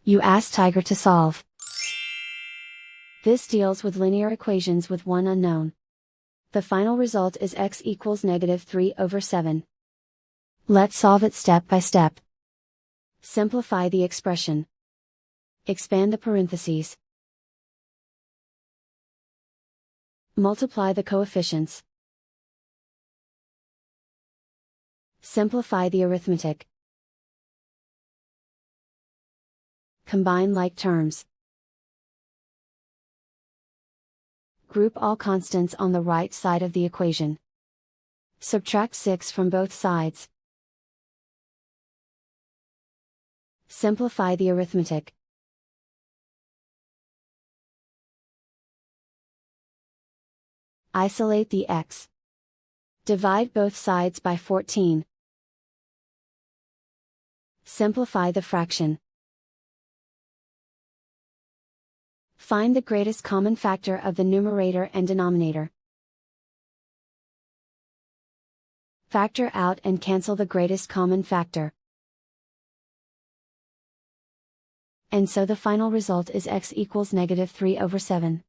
You ask Tiger to solve. This deals with linear equations with one unknown. The final result is x equals -3/7. Let's solve it step by step. Simplify the expression. Expand the parentheses. Multiply the coefficients. Simplify the arithmetic. Combine like terms. Group all constants on the right side of the equation. Subtract 6 from both sides. Simplify the arithmetic. Isolate the x. Divide both sides by 14. Simplify the fraction. Find the greatest common factor of the numerator and denominator. Factor out and cancel the greatest common factor. And so the final result is x equals -3/7.